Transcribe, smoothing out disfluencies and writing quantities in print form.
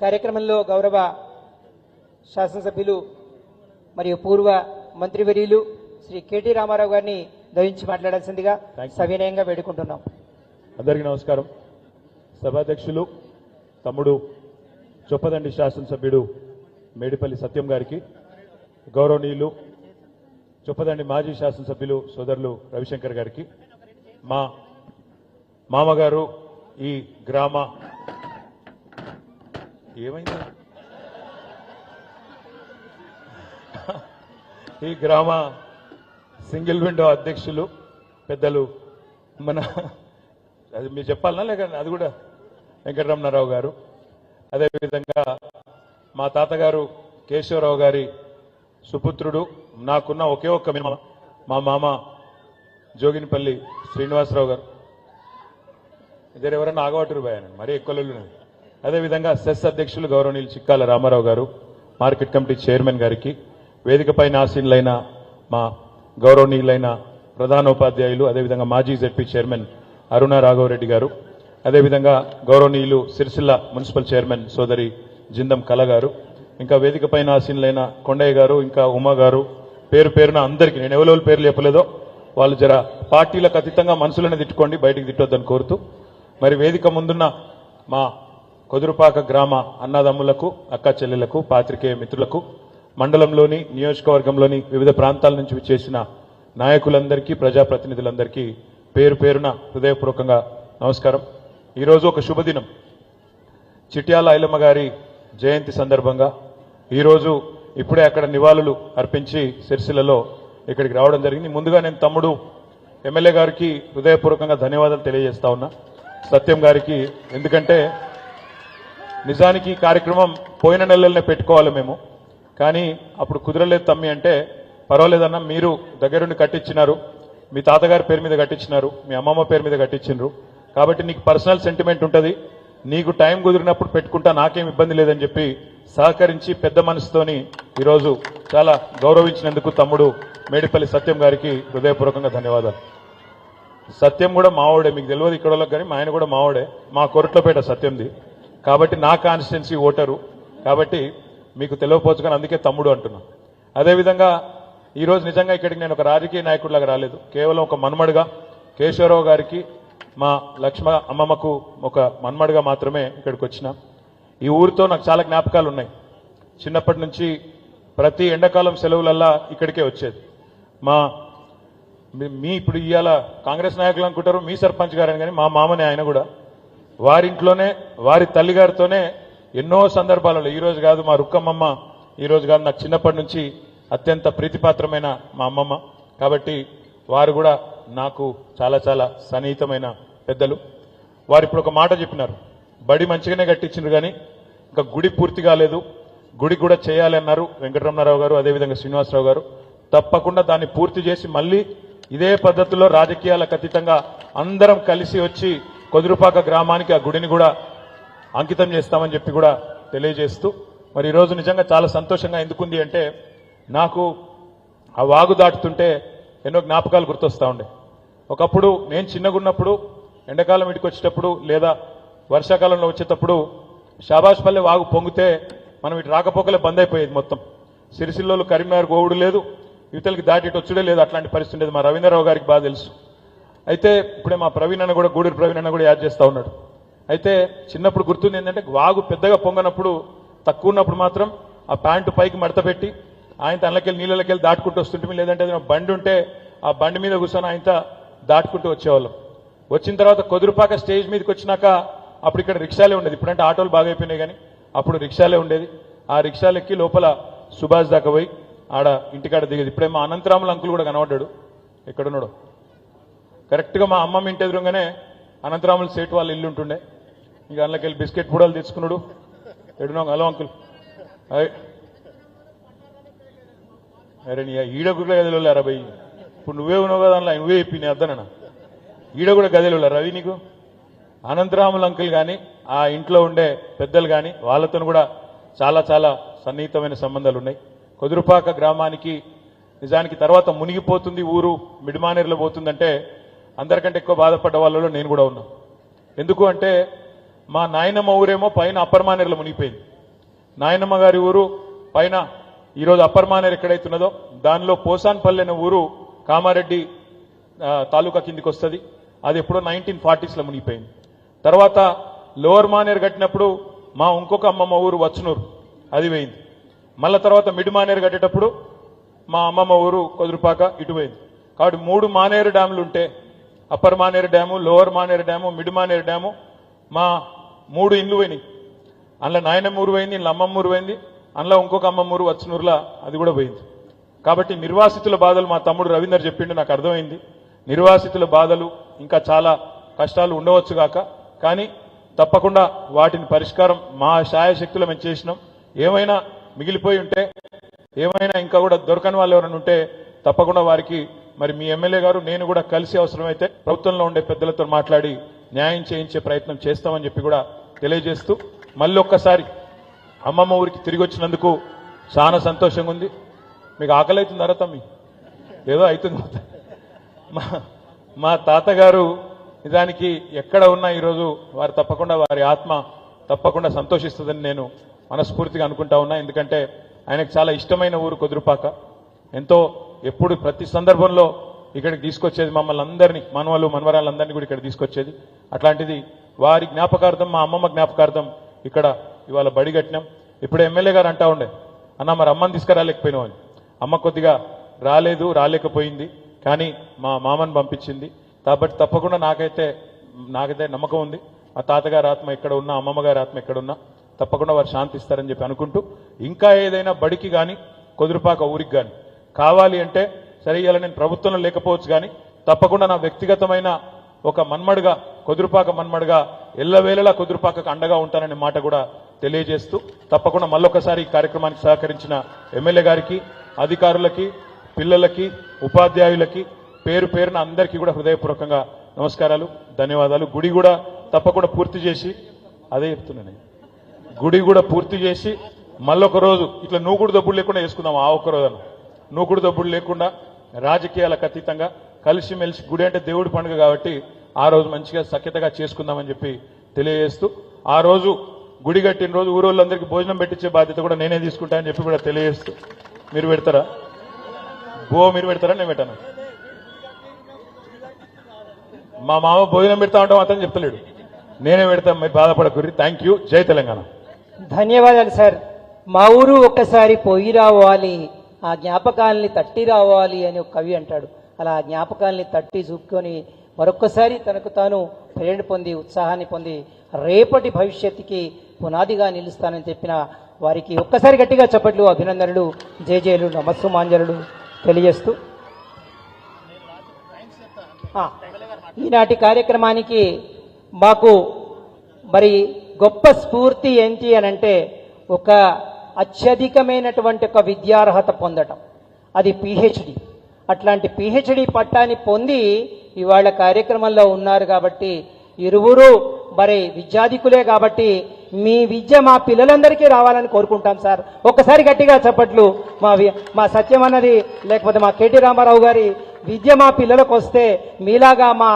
కార్యక్రమంలో గౌరవ శాసనసభ్యులు మరియు పూర్వ మంత్రివర్యులు శ్రీ కేటీ రామారావు గారిని దయించి మాట్లాడాల్సిందిగా సవినయంగా వేడుకుంటున్నాం. అందరికీ నమస్కారం. సభాధ్యక్షులు తమ్ముడు చొప్పదండి శాసనసభ్యుడు మేడిపల్లి సత్యం గారికి, గౌరవనీయులు చొప్పదండి మాజీ శాసనసభ్యులు సోదరులు రవిశంకర్ గారికి, మా మామగారు ఈ గ్రామ ఏమైంది ఈ గ్రామ సింగిల్ విండో అధ్యక్షులు పెద్దలు మన అది మీరు చెప్పాలనా లేక అది కూడా వెంకటరమణారావు గారు, అదేవిధంగా మా తాతగారు కేశవరావు గారి సుపుత్రుడు, నాకున్న ఒకే ఒక్క మా మామ జోగినిపల్లి శ్రీనివాసరావు గారు, ఇద్దరు ఎవరన్నా ఆగవట్టురు పోయాను మరీ ఎక్కువ. అదేవిధంగా సెస్ అధ్యక్షులు గౌరవనీయులు చిక్కాల రామారావు గారు, మార్కెట్ కమిటీ చైర్మన్ గారికి, వేదికపైన ఆసీనులైన మా గౌరవనీయులైన ప్రధానోపాధ్యాయులు, అదేవిధంగా మాజీ జెడ్పీ చైర్మన్ అరుణ రాఘవరెడ్డి గారు, అదేవిధంగా గౌరవనీయులు సిరిసిల్ల మున్సిపల్ చైర్మన్ సోదరి జిందం కళ గారు, ఇంకా వేదికపైన ఆసీనులైన కొండయ్య గారు, ఇంకా ఉమా గారు, పేరు పేరున అందరికీ నేను ఎవరెవరి పేర్లు చెప్పలేదో వాళ్ళు జర పార్టీలకు అతీతంగా మనసులను తిట్టుకోండి, బయటికి తిట్టొద్దని కోరుతూ, మరి వేదిక ముందున్న మా కొదురుపాక గ్రామ అన్నదమ్ములకు, అక్క చెల్లెలకు, పాత్రికేయ మిత్రులకు, మండలంలోని నియోజకవర్గంలోని వివిధ ప్రాంతాల నుంచి విచ్చేసిన నాయకులందరికీ, ప్రజాప్రతినిధులందరికీ పేరు పేరున హృదయపూర్వకంగా నమస్కారం. ఈరోజు ఒక శుభదినం. చిట్యాల ఐలమ్మ గారి జయంతి సందర్భంగా ఈరోజు ఇప్పుడే అక్కడ నివాళులు అర్పించి సిరిసిల్లలో ఇక్కడికి రావడం జరిగింది. ముందుగా నేను తమ్ముడు ఎమ్మెల్యే గారికి హృదయపూర్వకంగా ధన్యవాదాలు తెలియజేస్తా ఉన్నా, సత్యం గారికి. ఎందుకంటే నిజానికి ఈ కార్యక్రమం పోయిన నెలలనే పెట్టుకోవాలి మేము, కానీ అప్పుడు కుదరలేదు తమ్మి అంటే, పర్వాలేదన్నా మీరు దగ్గరుండి కట్టించినారు, మీ తాతగారి పేరు మీద కట్టించినారు, మీ అమ్మమ్మ పేరు మీద కట్టించినారు, కాబట్టి నీకు పర్సనల్ సెంటిమెంట్ ఉంటుంది, నీకు టైం కుదిరినప్పుడు పెట్టుకుంటా, నాకేం ఇబ్బంది లేదని చెప్పి సహకరించి పెద్ద మనసుతోని ఈరోజు చాలా గౌరవించినందుకు తమ్ముడు మేడిపల్లి సత్యం గారికి హృదయపూర్వకంగా ధన్యవాదాలు. సత్యం కూడా మావోడే, మీకు తెలియదు ఇక్కడ వాళ్ళకి, కానీ మా ఆయన కూడా మావోడే, మా కొరట్లపేట సత్యంది, కాబట్టి నా కాన్స్టిట్యున్సీ ఓటరు, కాబట్టి మీకు తెలియకపోవచ్చు, కానీ అందుకే తమ్ముడు అంటున్నా. అదేవిధంగా ఈరోజు నిజంగా ఇక్కడికి నేను ఒక రాజకీయ నాయకుడిలాగా రాలేదు, కేవలం ఒక మన్మడుగా కేశవరావు గారికి, మా లక్ష్మ అమ్మమ్మకు ఒక మన్మడుగా మాత్రమే ఇక్కడికి వచ్చిన. ఈ ఊరితో నాకు చాలా జ్ఞాపకాలు ఉన్నాయి. చిన్నప్పటి నుంచి ప్రతి ఎండాకాలం సెలవులల్లా ఇక్కడికే వచ్చేది. మీ ఇప్పుడు ఇవాళ కాంగ్రెస్ నాయకులు అనుకుంటారు మీ సర్పంచ్ గారని, కానీ మా మామనే ఆయన కూడా, వారింట్లోనే వారి తల్లిగారితోనే ఎన్నో సందర్భాలలో, ఈరోజు కాదు మా రుక్కమ్మమ్మ, ఈరోజు కాదు నాకు చిన్నప్పటి నుంచి అత్యంత ప్రీతిపాత్రమైన మా అమ్మమ్మ, కాబట్టి వారు కూడా నాకు చాలా చాలా సన్నిహితమైన పెద్దలు. వారు ఇప్పుడు ఒక మాట చెప్పినారు, బడి మంచిగానే కట్టించారు కానీ ఇంకా గుడి పూర్తి కాలేదు, గుడి కూడా చేయాలి అన్నారు వెంకటరమణారావు గారు, అదేవిధంగా శ్రీనివాసరావు గారు. తప్పకుండా దాన్ని పూర్తి చేసి మళ్ళీ ఇదే పద్ధతిలో రాజకీయాలకు అతీతంగా అందరం కలిసి వచ్చి కొదురుపాక గ్రామానికి ఆ గుడిని కూడా అంకితం చేస్తామని చెప్పి కూడా తెలియజేస్తూ, మరి ఈరోజు నిజంగా చాలా సంతోషంగా ఎందుకుంది అంటే, నాకు ఆ వాగు దాటుతుంటే ఎన్నో జ్ఞాపకాలు గుర్తొస్తా ఉండే. ఒకప్పుడు నేను చిన్నగున్నప్పుడు ఎండాకాలం ఇంటికి వచ్చేటప్పుడు లేదా వర్షాకాలంలో వచ్చేటప్పుడు షాబాష్పల్లె వాగు పొంగితే మనం ఇటు రాకపోకలే బంద్ అయిపోయేది మొత్తం. సిరిసిల్లోలు కరీంనగర్ గోవుడు లేదు, యువతలకి దాటి ఇటు వచ్చుడే లేదు, అట్లాంటి పరిస్థితి ఉండేది. మా రవీంద్రరావు గారికి బాగా తెలుసు. అయితే ఇప్పుడే మా ప్రవీణ్ అన్న కూడా, గూడూరు ప్రవీణ్ అన్న కూడా యాడ్ చేస్తా ఉన్నాడు. అయితే చిన్నప్పుడు గుర్తుంది ఏంటంటే, వాగు పెద్దగా పొంగనప్పుడు, తక్కువ ఉన్నప్పుడు మాత్రం ఆ ప్యాంటు పైకి మడత పెట్టి ఆయన తనకెళ్ళి నీళ్ళకెళ్ళి దాటుకుంటూ వస్తుంటే, లేదంటే ఏదైనా బండి ఉంటే ఆ బండి మీద కూర్చొని ఆయన దాటుకుంటూ వచ్చేవాళ్ళం. వచ్చిన తర్వాత కొదురుపాక స్టేజ్ మీదకి వచ్చినాక అప్పుడు ఇక్కడ రిక్షాలే ఉండేది, ఇప్పుడంటే ఆటోలు బాగా అయిపోయినాయి, కానీ అప్పుడు రిక్షాలే ఉండేది. ఆ రిక్షాలు ఎక్కి లోపల సుభాష్ దాకా పోయి ఆడ ఇంటికాడ దిగేది. ఇప్పుడే మా అనంతరాముల అంకుల్ కూడా కనబడ్డాడు, ఎక్కడున్నాడు, కరెక్ట్గా మా అమ్మమ్మ ఇంటి ఎదురుగానే అనంతరాముల సేటు వాళ్ళ ఇల్లు ఉంటుండే. ఇంకా అందులోకి బిస్కెట్ పూడలు తెచ్చుకున్నాడు. ఎడునో హలో అంకుల్, అరే నీ ఈడ కూడా గదిలో రవి, ఇప్పుడు నువ్వే ఉన్నావు కదా అందులో, నువ్వే చెప్పి నీ అద్దనన్నా, ఈడ కూడా గదిలో రవి నీకు. అనంతరాముల అంకుల్ కానీ ఆ ఇంట్లో ఉండే పెద్దలు కానీ వాళ్ళతో కూడా చాలా చాలా సన్నిహితమైన సంబంధాలు ఉన్నాయి. కొదురుపాక గ్రామానికి నిజానికి తర్వాత మునిగిపోతుంది ఊరు, మిడిమానేరులో పోతుందంటే అందరికంటే ఎక్కువ బాధపడ్డ వాళ్ళలో నేను కూడా ఉన్నా. ఎందుకు అంటే మా నాయనమ్మ ఊరేమో పైన అప్పర్ మానేరులో మునిగిపోయింది. నాయనమ్మ గారి ఊరు పైన ఈరోజు అప్పర్ మానేరు ఎక్కడైతున్నదో దానిలో పోసాన్పల్లి అనే ఊరు కామారెడ్డి తాలూకా కిందికి వస్తుంది. అది ఎప్పుడో 1940s మునిగిపోయింది. తర్వాత లోవర్ మానేరు కట్టినప్పుడు మా ఇంకొక అమ్మమ్మ ఊరు వచ్చనూరు అది పోయింది. మళ్ళా తర్వాత మిడ్ మానేరు కట్టేటప్పుడు మా అమ్మమ్మ ఊరు కొదురుపాక ఇటు పోయింది. కాబట్టి 3 మానేరు డ్యాములు ఉంటే upper Maneru dam, lower Maneru dam, mid Maneru dam మా 3 ఇండ్లు పోయినాయి. అందులో నాయనమ్మ ఊరు పోయింది, ఇంట్లో అమ్మమ్మ ఊరు పోయింది, అందులో ఇంకొక అమ్మమ్మ ఊరు వచ్చనూరులా అది కూడా పోయింది. కాబట్టి నిర్వాసితుల బాధలు మా తమ్ముడు రవీందర్ చెప్పిండు, నాకు అర్థమైంది. నిర్వాసితుల బాధలు ఇంకా చాలా కష్టాలు ఉండవచ్చు గాక, కానీ తప్పకుండా వాటిని పరిష్కారం మా శాయశక్తులు మేము చేసినాం. ఏమైనా మిగిలిపోయి ఉంటే, ఏమైనా ఇంకా కూడా దొరకని వాళ్ళు ఎవరైనా ఉంటే తప్పకుండా వారికి మరి మీ ఎమ్మెల్యే గారు నేను కూడా కలిసి అవసరమైతే ప్రభుత్వంలో ఉండే పెద్దలతో మాట్లాడి న్యాయం చేయించే ప్రయత్నం చేస్తామని చెప్పి కూడా తెలియజేస్తూ మళ్ళీ ఒక్కసారి అమ్మమ్మ ఊరికి తిరిగి వచ్చినందుకు చాలా సంతోషంగా ఉంది. మీకు ఆకలి అవుతుందా తమ్మి? ఏదో అవుతుంది. మా తాతగారు నిజానికి ఎక్కడ ఉన్నా ఈరోజు వారు తప్పకుండా వారి ఆత్మ తప్పకుండా సంతోషిస్తుందని నేను మనస్ఫూర్తిగా అనుకుంటా ఉన్నా. ఎందుకంటే ఆయనకు చాలా ఇష్టమైన ఊరు కొదురుపాక. ఎంతో ఎప్పుడు ప్రతి సందర్భంలో ఇక్కడికి తీసుకొచ్చేది మమ్మల్ని అందరినీ, మనవలు మనవరాళ్ళందరినీ కూడా ఇక్కడ తీసుకొచ్చేది. అట్లాంటిది వారి జ్ఞాపకార్థం, మా అమ్మమ్మ జ్ఞాపకార్థం ఇక్కడ ఇవాళ బడి కట్టినాం. ఇప్పుడు ఎమ్మెల్యే గారు అంటా ఉండే, అన్న మరి అమ్మని తీసుకురాలేకపోయినావు అని. అమ్మ కొద్దిగా రాలేకపోయింది, కానీ మా మామని పంపించింది. కాబట్టి తప్పకుండా నాకైతే నమ్మకం ఉంది. మా తాతగారి ఆత్మ ఎక్కడ ఉన్నా, అమ్మమ్మ గారి ఆత్మ ఎక్కడ ఉన్నా తప్పకుండా వారు శాంతిస్తారని చెప్పి అనుకుంటూ, ఇంకా ఏదైనా బడికి కానీ కొదురుపాక ఊరికి కానీ కావాలి అంటే సరే, ఇలా నేను ప్రభుత్వంలో లేకపోవచ్చు కానీ తప్పకుండా నా వ్యక్తిగతమైన ఒక మన్మడుగా, కొదురుపాక మన్మడుగా ఎల్లవేళలా కొదురుపాకకు అండగా ఉంటాననే మాట కూడా తెలియజేస్తూ తప్పకుండా మళ్ళొకసారి ఈ కార్యక్రమానికి సహకరించిన ఎమ్మెల్యే గారికి, అధికారులకి, పిల్లలకి, ఉపాధ్యాయులకి పేరు పేరున అందరికీ కూడా హృదయపూర్వకంగా నమస్కారాలు, ధన్యవాదాలు. గుడి కూడా తప్పకుండా పూర్తి చేసి, అదే చెప్తున్నాను, గుడి కూడా పూర్తి చేసి మళ్ళొక రోజు ఇట్లా నూకుడు దబ్బుడు లేకుండా వేసుకుందాం. ఆ ఒక్క రోజున నూకుడు దబ్బుడు లేకుండా రాజకీయాలకు అతీతంగా కలిసిమెలిసి, గుడి అంటే దేవుడి పండుగ కాబట్టి ఆ రోజు మంచిగా సఖ్యతగా చేసుకుందామని చెప్పి తెలియజేస్తూ, ఆ రోజు గుడి కట్టిన రోజు ఊరోళ్ళందరికీ భోజనం పెట్టించే బాధ్యత కూడా నేనే తీసుకుంటానని చెప్పి కూడా తెలియజేస్తూ, మీరు పెడతారా? మీరు పెడతారా? నేను పెట్టాను. మా మామ భోజనం పెడతా ఉంటాం అతను చెప్తలేడు, నేనే పెడతాం, మీరు బాధపడకూరి. Thank you. జై తెలంగాణ. ధన్యవాదాలు సార్. మా ఊరు ఒక్కసారి పోయి రావాలి, ఆ జ్ఞాపకాలని తట్టి రావాలి అని ఒక కవి అంటాడు. అలా ఆ జ్ఞాపకాలని తట్టి చూపుకొని మరొక్కసారి తనకు తాను ప్రేరణ పొంది, ఉత్సాహాన్ని పొంది రేపటి భవిష్యత్తుకి పునాదిగా నిలుస్తానని చెప్పిన వారికి ఒక్కసారి గట్టిగా చప్పట్లు, అభినందనలు, జయజయలు, నమస్సుమాంజలు తెలియజేస్తూ ఈనాటి కార్యక్రమానికి మాకు మరి గొప్ప స్ఫూర్తి ఏంటి అని అంటే, ఒక అత్యధికమైనటువంటి ఒక విద్యార్హత పొందటం, అది పిహెచ్డి. అట్లాంటి పిహెచ్డి పట్టాన్ని పొంది ఇవాళ కార్యక్రమంలో ఉన్నారు. కాబట్టి ఇరువురు మరి విద్యాధికులే. కాబట్టి మీ విద్య మా పిల్లలందరికీ రావాలని కోరుకుంటాం సార్. ఒక్కసారి గట్టిగా చప్పట్లు. మా సత్యం అన్నది లేకపోతే మా కేటీ రామారావు గారి విద్య మా పిల్లలకు వస్తే మీలాగా మా